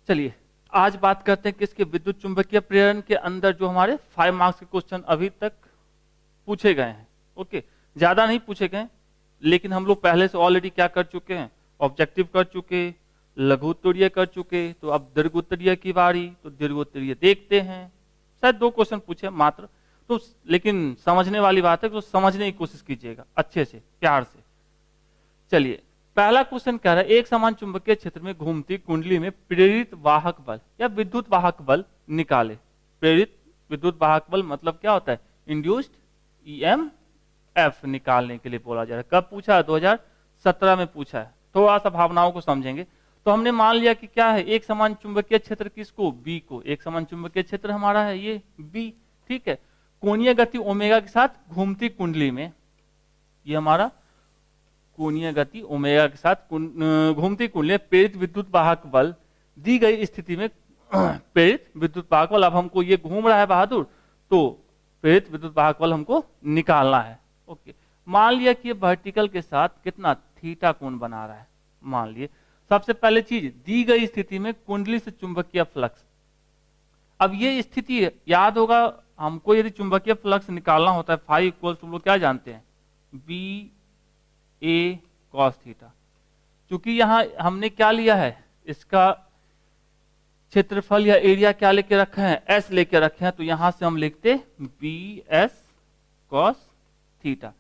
चलिए आज बात करते हैं किसके, विद्युत चुंबकीय प्रेरण के अंदर जो हमारे 5 मार्क्स के क्वेश्चन अभी तक पूछे गए हैं। ओके, ज्यादा नहीं पूछे गए, लेकिन हम लोग पहले से ऑलरेडी क्या कर चुके हैं, ऑब्जेक्टिव कर चुके, लघु उत्तरीय कर चुके, तो अब दीर्घ उत्तरीय की बारी, तो दीर्घ उत्तरीय देखते हैं। शायद 2 क्वेश्चन पूछे मात्र, तो लेकिन समझने वाली बात है तो समझने की कोशिश कीजिएगा अच्छे से, प्यार से। चलिए पहला क्वेश्चन कह रहा है, एक समान चुंबकीय क्षेत्र में घूमती कुंडली में प्रेरित वाहक बल या विद्युत वाहक बल निकाले। प्रेरित विद्युत वाहक बल मतलब क्या होता है, इंड्यूस्ड ईएमएफ निकालने के लिए बोला जा रहा है। कब पूछा है, 2017 में पूछा है। थोड़ा सा भावनाओं को समझेंगे। तो हमने मान लिया कि क्या है, एक समान चुंबकीय क्षेत्र किसको, बी को। एक समान चुंबकीय क्षेत्र हमारा है ये बी, ठीक है। कोणीय गति ओमेगा के साथ घूमती कुंडली में, ये हमारा कोणीय गति ओमेगा के साथ घूमती कुंडली में प्रेरित विद्युत वाहक बल दी गई स्थिति में प्रेरित विद्युत वाहक बल, अब हमको ये घूम रहा है बहादुर, तो प्रेरित विद्युत वाहक बल हमको निकालना है। ओके, मान लिया कि ये वर्टिकल के साथ कितना थीटा कोण बना रहा है। मान लिए सबसे पहले चीज, दी गई स्थिति में कुंडली से चुंबकीय फ्लक्स। अब ये स्थिति याद होगा हमको, यदि चुंबकीय फ्लक्स निकालना होता है फाई इक्वल टू, लोग क्या जानते हैं, बी ए कॉस थीटा। क्योंकि यहां हमने क्या लिया है, इसका क्षेत्रफल या एरिया क्या लेके रखे हैं, एस लेके रखे हैं, तो यहां से हम लिखते B S cos theta.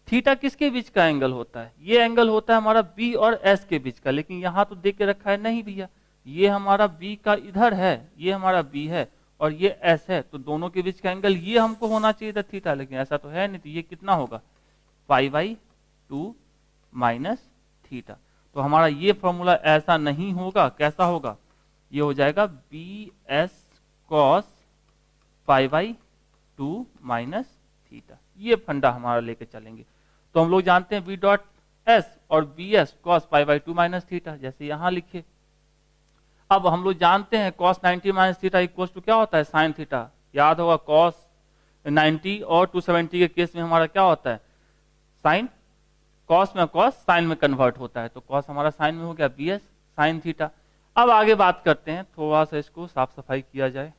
Theta किसके बीच का एंगल होता है, ये एंगल होता है हमारा बी और एस के बीच का, लेकिन यहां तो देख के रखा है नहीं भैया, ये हमारा बी का इधर है, ये हमारा बी है और ये एस है, तो दोनों के बीच का एंगल ये हमको होना चाहिए था थीटा, लेकिन ऐसा तो है नहीं। तो ये कितना होगा, पाई/2 माइनस थीटा। तो हमारा ये फॉर्मूला ऐसा नहीं होगा, कैसा होगा, ये हो जाएगा बी एस कॉस पाई/2 माइनस थीटा। ये फंडा हमारा लेके चलेंगे। तो हम लोग जानते हैं बी डॉट एस और बी एस कॉस पाई/2 माइनस थीटा, जैसे यहां लिखे। अब हम लोग जानते हैं cos 90 minus theta equal to क्या होता है, साइन थीटा। याद होगा कॉस 90 और 270 के केस में हमारा क्या होता है, साइन। कॉस में कॉस साइन में कन्वर्ट होता है, तो कॉस हमारा साइन में हो गया, बी एस साइन थीटा। अब आगे बात करते हैं, थोड़ा सा इसको साफ सफाई किया जाए।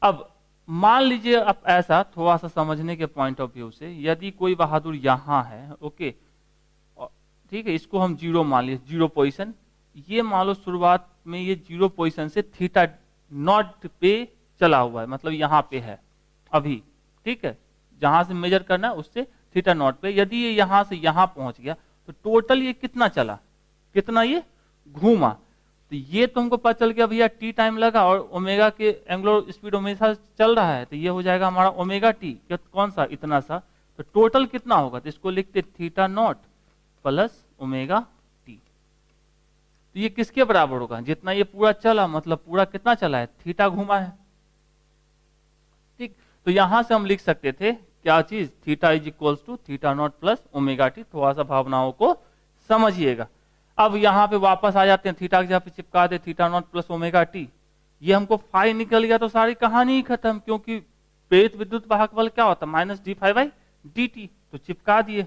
अब मान लीजिए, अब ऐसा थोड़ा सा समझने के पॉइंट ऑफ व्यू से, यदि कोई बहादुर यहां है, ओके ठीक है, इसको हम 0 मान लिए, 0 पोजिशन। ये मान लो शुरुआत में ये 0 पोजिशन से थीटा नॉट पे चला हुआ है, मतलब यहां पे है अभी, ठीक है, जहां से मेजर करना है उससे थीटा नॉट पे। यदि ये यहां से यहां पहुंच गया तो टोटल ये कितना चला, कितना ये घूमा, तो ये तुमको पता चल गया भैया टी टाइम लगा और ओमेगा के एंगुलर स्पीड ओमेगा चल रहा है, तो ये हो जाएगा हमारा ओमेगा टी, कौन सा, इतना सा। तो टोटल कितना होगा, तो इसको लिखते theta naught plus omega T. तो ये किसके बराबर होगा, जितना ये पूरा चला, मतलब पूरा कितना चला है, थीटा घुमा है, ठीक। तो यहां से हम लिख सकते थे क्या चीज, theta is equal to theta naught plus omega T. थोड़ा सा भावनाओं को समझिएगा। अब यहाँ पे वापस आ जाते हैं, थीटा के जहाँ पे चिपका दे theta naught plus omega T, ये हमको फाई निकल गया तो सारी कहानी ही खत्म, क्योंकि प्रेरित विद्युत वाहक बल क्या होता है, minus D phi by D T, तो चिपका दिए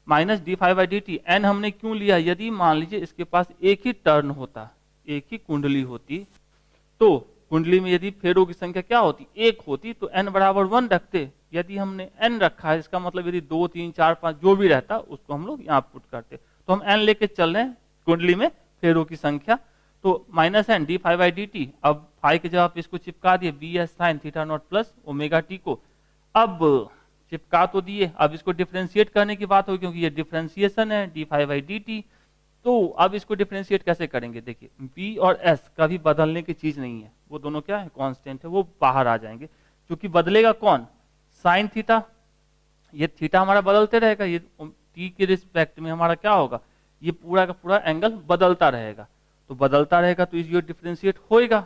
minus D phi by D T. N हमने क्यों लिया, यदि मान लीजिए इसके पास एक ही टर्न होता, एक ही कुंडली होती, तो कुंडली में यदि फेरों की संख्या क्या होती, 1 होती, तो n बराबर 1 रखते। यदि हमने n रखा है, इसका मतलब यदि 2, 3, 4, 5 जो भी रहता उसको हम लोग यहाँ पुट करते। तो हम n लेके चल रहे हैं कुंडली में फेरों की संख्या, तो minus N D phi by D T. अब फाई के जवाब इसको चिपका दिए, B S sine theta naught plus omega T को। अब चिपका तो दिए, अब इसको डिफ्रेंशिएट करने की बात होगी, क्योंकि ये डिफ्रेंशिएशन है D phi by D T. तो अब इसको डिफ्रेंशिएट कैसे करेंगे, देखिए b और s कभी बदलने की चीज नहीं है, वो दोनों क्या है, कांस्टेंट है, वो बाहर आ जाएंगे। क्योंकि बदलेगा कौन, साइन थीटा, ये थीटा हमारा बदलते रहेगा, ये t के रिस्पेक्ट में हमारा क्या होगा, ये पूरा का पूरा एंगल बदलता रहेगा। तो बदलता रहेगा तो ये डिफ्रेंशिएट होएगा।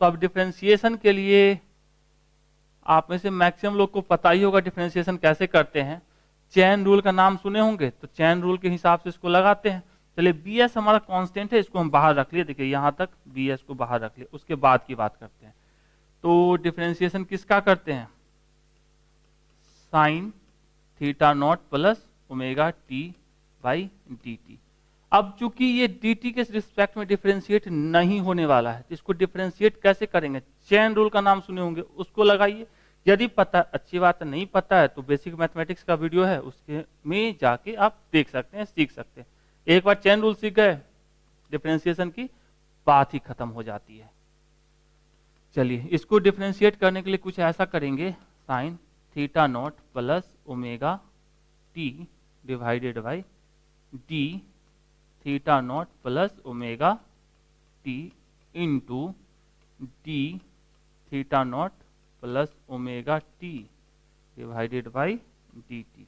तो अब डिफ्रेंशिएशन के लिए आप में से मैक्सिमम लोग को पता ही होगा डिफ्रेंशिएशन कैसे करते हैं। चेन रूल का नाम सुने होंगे, तो चेन रूल के हिसाब से इसको लगाते हैं। चलिए बी एस हमारा कांस्टेंट है, इसको हम बाहर रख लिए, देखिए यहां तक बी एस को बाहर रख लिए, उसके बाद की बात करते हैं। तो डिफरेंशिएशन किसका करते हैं, sign theta naught plus omega T by D T. अब चूंकि ये dt के रिस्पेक्ट में डिफरेंशिएट नहीं होने वाला है, तो इसको डिफरेंशिएट कैसे करेंगे? चेन रूल का नाम सुने होंगे, उसको लगाइए। यदि पता, अच्छी बात है, नहीं पता है तो बेसिक मैथमेटिक्स का वीडियो है, उसके में जाके आप देख सकते हैं, सीख सकते हैं। एक बार चेन रूल सीख गए, डिफरेंशिएशन की बात ही खत्म हो जाती है। चलिए इसको डिफरेंशिएट करने के लिए कुछ ऐसा करेंगे, sign theta naught plus omega T divided by D theta naught plus omega T into D theta naught plus omega T divided by D T.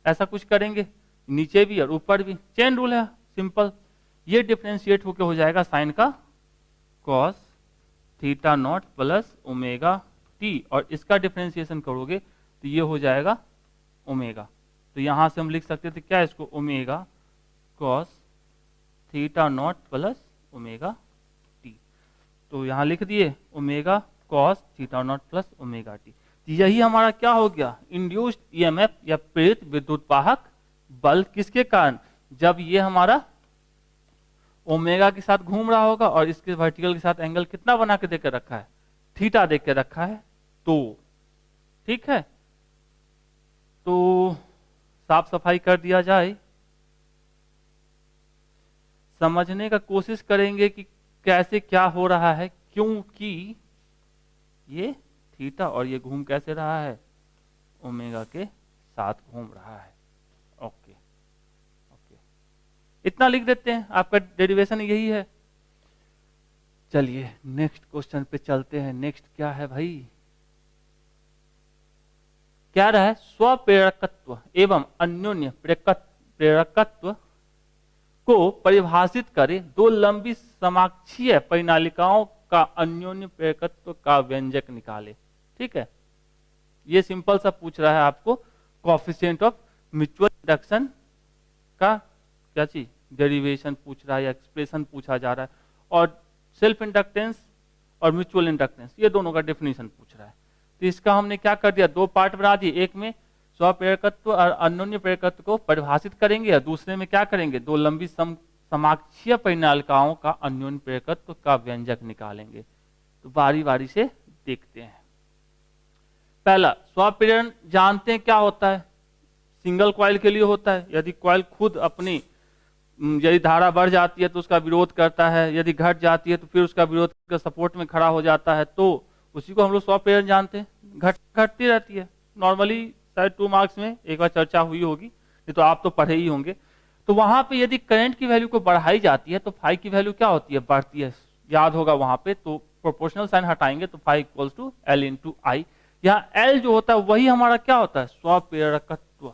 ऐसा कुछ करेंगे, नीचे भी और ऊपर भी, चेन रूल है सिंपल। ये डिफरेंशिएट होके हो जाएगा साइन का cos theta naught plus omega T, और इसका डिफरेंशिएशन करोगे तो ये हो जाएगा ओमेगा। तो यहां से हम लिख सकते थे क्या इसको, omega cos theta naught plus omega T. तो यहां लिख दिए omega cos theta naught plus omega T. यही हमारा क्या हो गया, इंड्यूस्ड ईएमएफ या प्रेरित विद्युत वाहक बल। किसके कारण? जब ये हमारा ओमेगा के साथ घूम रहा होगा और इसके वर्टिकल के साथ एंगल कितना बना के देकर रखा है, थीटा देख के रखा है। तो ठीक है, तो साफ सफाई कर दिया जाए, समझने का कोशिश करेंगे कि कैसे क्या हो रहा है, क्योंकि ये थीटा और ये घूम कैसे रहा है, ओमेगा के साथ घूम रहा है। ओके ओके, इतना लिख देते हैं, आपका डेरिवेशन यही है। चलिए नेक्स्ट क्वेश्चन पे चलते हैं। नेक्स्ट क्या है भाई, क्या रहा है, स्वप्रेरकत्व एवं अन्योन्य प्रेरकत्व को परिभाषित करें, दो लंबी समाक्षीय परिनालिकाओं का अन्योन्य प्रेरकत्व का व्यंजक निकाले। ठीक है, ये सिंपल सा पूछ रहा है आपको, कोएफिशिएंट ऑफ म्यूचुअल इंडक्शन का क्या चीज, डेरिवेशन पूछ रहा है या एक्सप्रेशन पूछा जा रहा है, और सेल्फ इंडक्टेंस और म्यूचुअल इंडक्टेंस, ये दोनों का डेफिनेशन पूछ रहा है। तो इसका हमने क्या कर दिया, दो पार्ट बना दिए, एक में स्वप्रेरकत्व और अन्योन्य प्रेरकत्व को परिभाषित करेंगे, और दूसरे में क्या करेंगे, दो लंबी समाक्षीय परिनालिकाओं का अन्योन्य प्रेरकत्व का व्यंजक निकालेंगे। तो बारी बारी से देखते हैं। पहला, स्वप्रेरण जानते हैं क्या होता है, सिंगल कॉइल के लिए होता है। यदि कॉइल खुद अपनी, यदि धारा बढ़ जाती है तो उसका विरोध करता है, यदि घट जाती है तो फिर उसका विरोध का सपोर्ट में खड़ा हो जाता है, तो उसी को हम लोग स्वप्रेरण जानते हैं। घटती रहती है, नॉर्मली शायद 2 मार्क्स में एक बार चर्चा हुई होगी, नहीं तो आप तो पढ़े ही होंगे। तो वहां पे यदि करंट की वैल्यू को बढ़ाई जाती है तो फाई की वैल्यू क्या होती है, बढ़ती है, याद होगा वहां पे। तो प्रोपोर्शनल साइन हटाएंगे तो phi equals to L into I. यहाँ एल जो होता है वही हमारा क्या होता है, स्वप्रेरकत्व।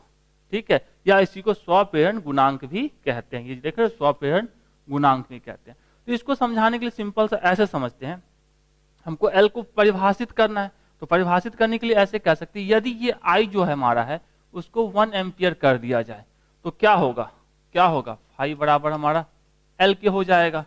ठीक है, या इसी को स्वप्रेरण गुणांक भी कहते हैं, ये देख रहे हो, स्वप्रेरण गुणांक भी कहते हैं। तो इसको समझाने के लिए सिंपल सा ऐसे समझते हैं, हमको एल को परिभाषित करना है, तो परिभाषित करने के लिए ऐसे कह सकते हैं, यदि ये आई जो है हमारा है उसको 1 एम्पियर कर दिया जाए तो क्या होगा, क्या होगा, फाई बराबर हमारा एल के हो जाएगा।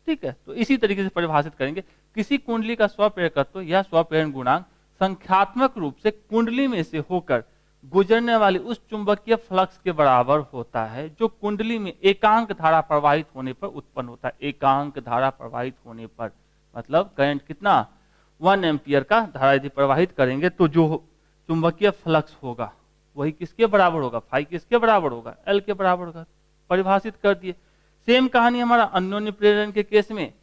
ठीक है, तो इसी तरीके से परिभाषित करेंगे, किसी कुंडली का स्वप्रेरकत्व या स्वप्रेरण गुणांक संख्यात्मक रूप से कुंडली में से होकर गुजरने वाली उस चुंबकीय फ्लक्स के बराबर होता है जो कुंडली में एकांक धारा प्रवाहित होने पर उत्पन्न होता है। एकांक धारा प्रवाहित होने पर मतलब करंट कितना, 1 एम्पियर का धारा यदि प्रवाहित करेंगे तो जो चुंबकीय फ्लक्स होगा वही किसके बराबर होगा, फाई किसके बराबर होगा, एल के बराबर होगा। परिभाषित कर दिए। सेम कहानी हमारा अन्योन्य प्रेरण के केस में,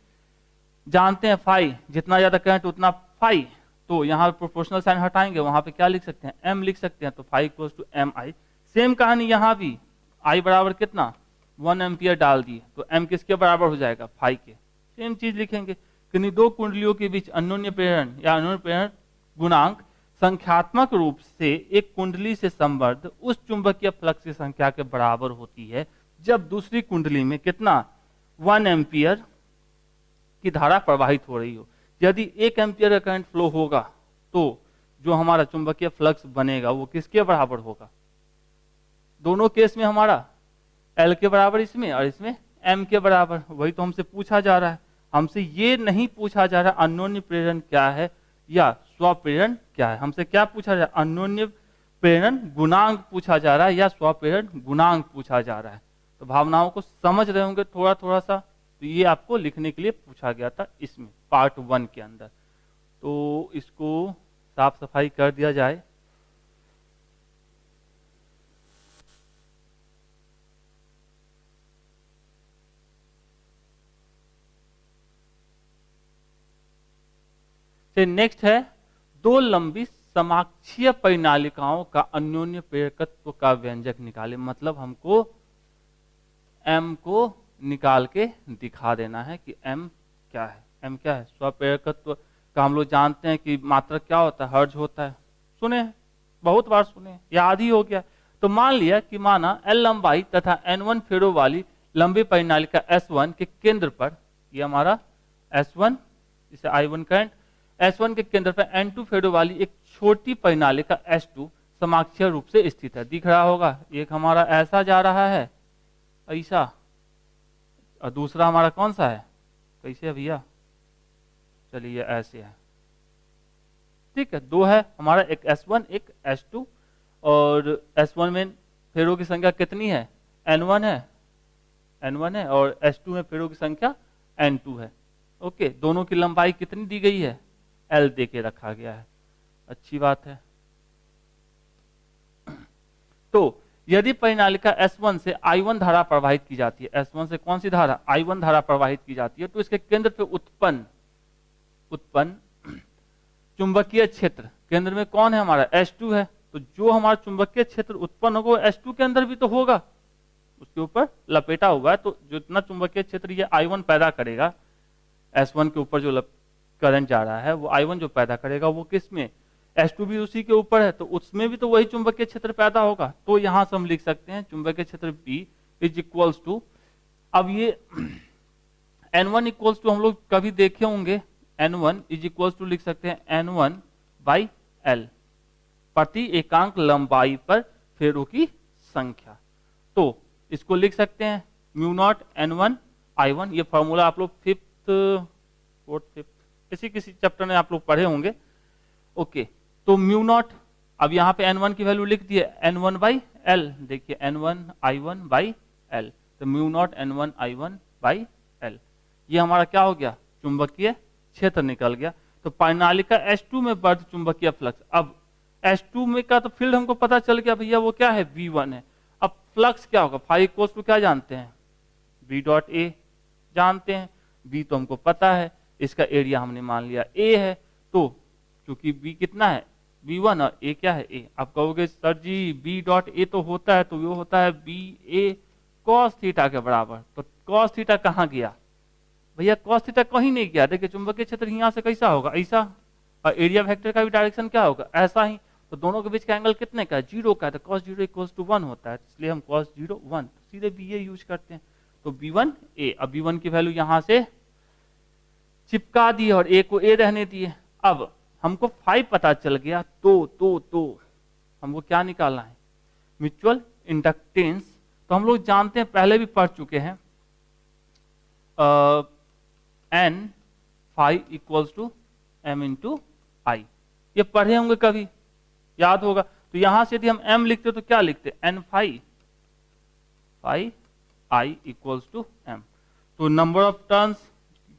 जानते हैं फाई, जितना ज्यादा करंट उतना फाई, तो यहाँ प्रोपोर्शनल साइन हटाएंगे, वहां पे क्या लिख सकते हैं, एम लिख सकते हैं, तो phi equals to M I. Same कहानी यहाँ भी, आई बराबर कितना, 1 एम्पियर डाल दिए तो एम किसके बराबर हो जाएगा, फाई के। सेम चीज लिखेंगे, किन्हीं दो कुंडलियों के बीच अन्योन्य प्रेरण या अन्योन्य प्रेरण गुणांक संख्यात्मक रूप से एक कुंडली से संबद्ध उस चुंबकीय फ्लक्स की संख्या के बराबर होती है जब दूसरी कुंडली में कितना, 1 एम्पियर की धारा प्रवाहित हो रही हो। यदि 1 एम्पियर का करंट फ्लो होगा तो जो हमारा चुंबकीय फ्लक्स बनेगा वो किसके बराबर होगा, दोनों केस में हमारा एल के बराबर इसमें और इसमें एम के बराबर। वही तो हमसे पूछा जा रहा है, हमसे ये नहीं पूछा जा रहा अन्योन्य प्रेरण क्या है या स्वप्रेरण क्या है, हमसे क्या पूछा जा रहा है, अन्योन्य प्रेरण गुणांक पूछा जा रहा है या स्वप्रेरण गुणांक पूछा जा रहा है। तो तो भावनाओं को समझ रहे होंगे थोड़ा थोड़ा सा, तो ये आपको लिखने के लिए पूछा गया था इसमें पार्ट 1 के अंदर। तो इसको साफ सफाई कर दिया जाए। नेक्स्ट है दो लंबी समाक्षीय परिनालिकाओं का अन्योन्य प्रेरकत्व का व्यंजक निकाले। मतलब हमको m को निकाल के दिखा देना है कि m क्या है। m क्या है? स्वप्रेरकत्व का हम लोग जानते हैं कि मात्रक क्या होता है, हर्ज होता है। सुने हैं, बहुत बार सुने हैं, याद ही हो गया। तो मान लिया कि माना l लंबाई तथा n1 फेरों वाली लंबी परिनालिका S1 के केंद्र पर, ये हमारा S1, इसे I1 करंट, S1 के केंद्र पर N2 फेरों वाली एक छोटी परिनालिका S2 समाक्षीय रूप से स्थित है। दिख रहा होगा, एक हमारा ऐसा जा रहा है, ऐसा, और दूसरा हमारा कौन सा है, कैसे है भैया, चलिए ऐसे है। ठीक है, दो है हमारा, एक S1 एक S2, और S1 में फेरों की संख्या कितनी है, N1 है, और S2 में फेरों की संख्या N2 है। ओके, दोनों की लंबाई कितनी दी गई है, L दे के रखा गया है। अच्छी बात है। तो यदि परिनालिका S1 से I1 धारा प्रवाहित की जाती है, S1 से कौन सी धारा, I1 धारा प्रवाहित की जाती है, तो इसके केंद्र पे उत्पन्न चुंबकीय क्षेत्र केंद्र में कौन है हमारा, S2 है। तो जो हमारा चुंबकीय क्षेत्र उत्पन्न होगा वो S2 के अंदर भी तो होगा, उसके ऊपर लपेटा हुआ है। तो जितना चुंबकीय क्षेत्र ये I1 पैदा करेगा, S1 के ऊपर जो करंट जा रहा है वो I1 जो पैदा करेगा वो किस में, S2 भी उसी के ऊपर है, तो उसमें भी तो वही चुंबकीय क्षेत्र पैदा होगा। तो यहां से हम लिख सकते हैं चुंबकीय क्षेत्र B इज इक्वल्स टू, अब ये N1 इक्वल्स टू हम लोग कभी देखे होंगे, N1 इज इक्वल्स टू लिख सकते हैं N1 बाई L, प्रति एकांक लंबाई पर फेरों की संख्या। तो इसको लिख सकते हैं म्यू नॉट N1 I1, ये फॉर्मूला आप लोग फिफ्थ किसी चैप्टर में आप लोग पढ़े होंगे। ओके, तो म्यू नॉट, अब यहाँ पे N1 की वैल्यू लिख दिए N1 बाई L, देखिए N1 I1 बाई L, तो mu naught N1 I1 by L, ये हमारा क्या हो गया, चुंबकीय क्षेत्र निकल गया। तो परिनालिका S2 में बढ़ चुंबकीय फ्लक्स, अब S2 में का तो फील्ड हमको पता चल गया भैया वो क्या है, V1 है। अब फ्लक्स क्या होगा, फाई इक्वल्स टू क्या जानते हैं, B डॉट A जानते हैं, B तो हमको पता है, इसका एरिया हमने मान लिया A है। तो क्योंकि B कितना है, V1, और A क्या है, A। आप कहोगे sir ji B dot A तो होता है, तो वो होता है BA cos थीटा के बराबर। तो cos थीटा कहाँ गया भैया, cos थीटा कहीं नहीं गया। देखिए चुंबकीय क्षेत्र यहाँ से कैसा होगा, ऐसा, और एरिया वेक्टर का भी डायरेक्शन क्या होगा, ऐसा ही। तो दोनों के बीच का एंगल कितने का है, 0 का है, तो cos 0 इक्वल्स टू 1 होता है, इसलिए हम cos 0 1 सीधे BA यूज करते हैं। तो B1 A, अब B1 की वैल्यू यहाँ से चिपका दी और A को A रहने दिए। अब हमको 5 पता चल गया, तो हमको क्या निकालना है, म्यूचुअल इंडक्टेंस। तो हम लोग जानते हैं, पहले भी पढ़ चुके हैं, N phi equals to M into I, ये पढ़े होंगे कभी, याद होगा। तो यहां से यदि हम M लिखते तो क्या लिखते, N phi I equals to M। तो नंबर ऑफ टर्न्स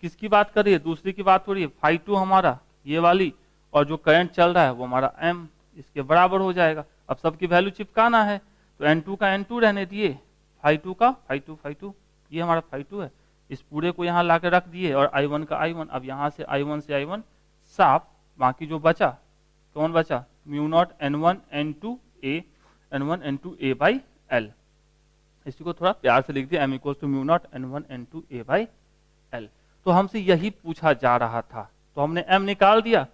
किसकी बात कर रही है, दूसरी की बात हो रही है, phi 2 हमारा ये वाली, और जो करंट चल रहा है वो हमारा M, इसके बराबर हो जाएगा। अब सबकी वैल्यू चिपकाना है, तो N2 का N2 रहने दिए, phi 2 का phi 2, ये हमारा phi 2 है, इस पूरे को यहाँ ला के रख दिए, और I1 का I1, अब यहाँ से I1 से I1 साफ, बाकी जो बचा कौन बचा, mu naught N1 N2 A by L। इसी को थोड़ा प्यार से लिख दिया, M equals to mu naught N1 N2 A by L। तो हमसे यही पूछा जा रहा था, तो हमने M निकाल दिया।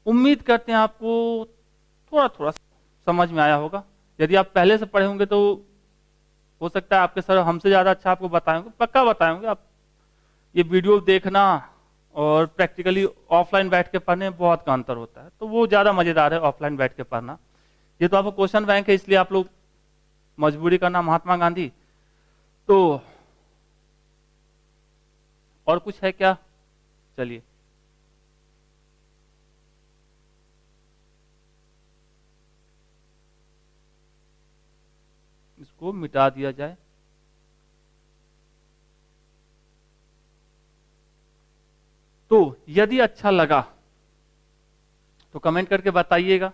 उम्मीद करते हैं आपको थोड़ा थोड़ा समझ में आया होगा। यदि आप पहले से पढ़े होंगे तो हो सकता है आपके सर हमसे ज्यादा अच्छा आपको बताएंगे, पक्का बताएंगे। आप ये वीडियो देखना और प्रैक्टिकली ऑफलाइन बैठ के पढ़ने में बहुत का अंतर होता है, तो वो ज्यादा मजेदार है ऑफलाइन बैठ के पढ़ना। ये तो आपको क्वेश्चन बैंक है, इसलिए आप लोग मजबूरी करना महात्मा गांधी। तो और कुछ है क्या, चलिए इसको मिटा दिया जाए। तो यदि अच्छा लगा तो कमेंट करके बताइएगा,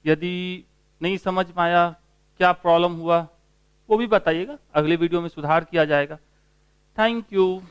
यदि नहीं समझ में आया, क्या प्रॉब्लम हुआ वो भी बताइएगा, अगले वीडियो में सुधार किया जाएगा। Thank you.